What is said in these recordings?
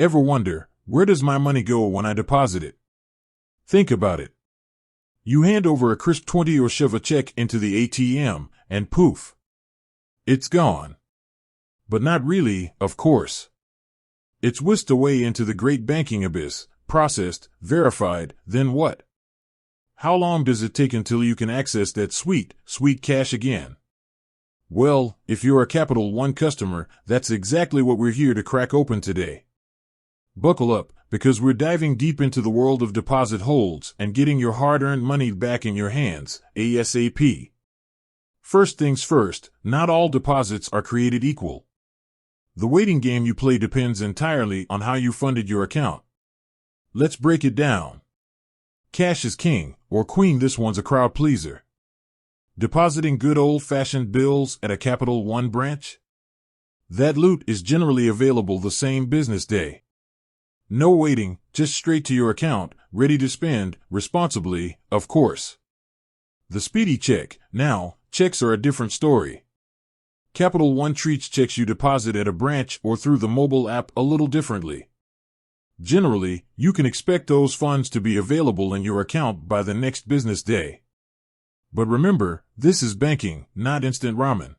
Ever wonder, where does my money go when I deposit it? Think about it. You hand over a crisp 20 or shove a check into the ATM, and poof, it's gone. But not really, of course. It's whisked away into the great banking abyss, processed, verified, then what? How long does it take until you can access that sweet, sweet cash again? Well, if you're a Capital One customer, that's exactly what we're here to crack open today. Buckle up, because we're diving deep into the world of deposit holds and getting your hard-earned money back in your hands, ASAP. First things first, not all deposits are created equal. The waiting game you play depends entirely on how you funded your account. Let's break it down. Cash is king, or queen. This one's a crowd pleaser. Depositing good old-fashioned bills at a Capital One branch? That loot is generally available the same business day. No waiting, just straight to your account, ready to spend, responsibly, of course. The speedy check. Now, checks are a different story. Capital One treats checks you deposit at a branch or through the mobile app a little differently. Generally, you can expect those funds to be available in your account by the next business day. But remember, this is banking, not instant ramen.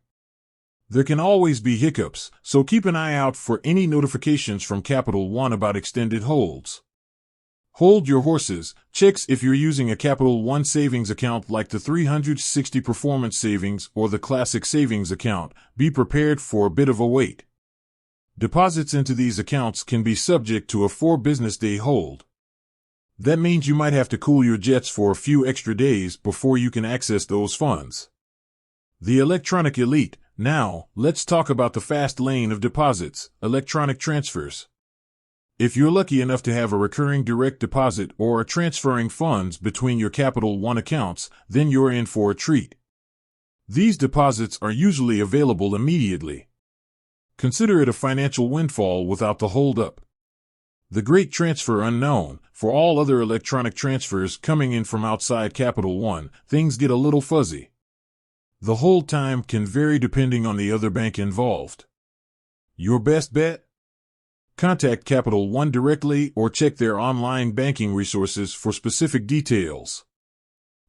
There can always be hiccups, so keep an eye out for any notifications from Capital One about extended holds. Hold your horses. Checks if you're using a Capital One savings account like the 360 Performance Savings or the Classic Savings account. Be prepared for a bit of a wait. Deposits into these accounts can be subject to a 4-business-day hold. That means you might have to cool your jets for a few extra days before you can access those funds. The electronic elite. Now, let's talk about the fast lane of deposits, electronic transfers. If you're lucky enough to have a recurring direct deposit or are transferring funds between your Capital One accounts, then you're in for a treat. These deposits are usually available immediately. Consider it a financial windfall without the hold-up. The great transfer unknown. For all other electronic transfers coming in from outside Capital One, things get a little fuzzy. The hold time can vary depending on the other bank involved. Your best bet? Contact Capital One directly or check their online banking resources for specific details.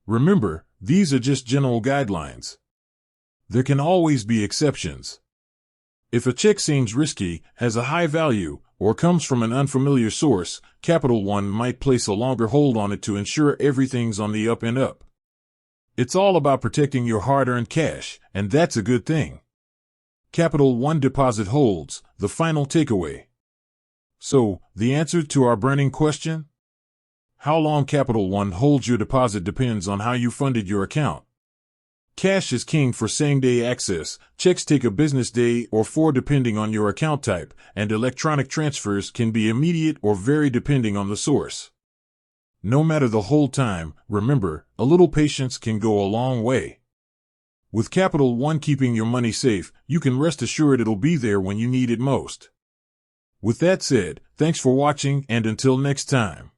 Remember, these are just general guidelines. There can always be exceptions. If a check seems risky, has a high value, or comes from an unfamiliar source, Capital One might place a longer hold on it to ensure everything's on the up and up. It's all about protecting your hard-earned cash, and that's a good thing. Capital One deposit holds, the final takeaway. So, the answer to our burning question? How long Capital One holds your deposit depends on how you funded your account. Cash is king for same-day access, checks take a business day or 4 depending on your account type, and electronic transfers can be immediate or vary depending on the source. No matter the hold time, remember, a little patience can go a long way. With Capital One keeping your money safe, you can rest assured it'll be there when you need it most. With that said, thanks for watching and until next time.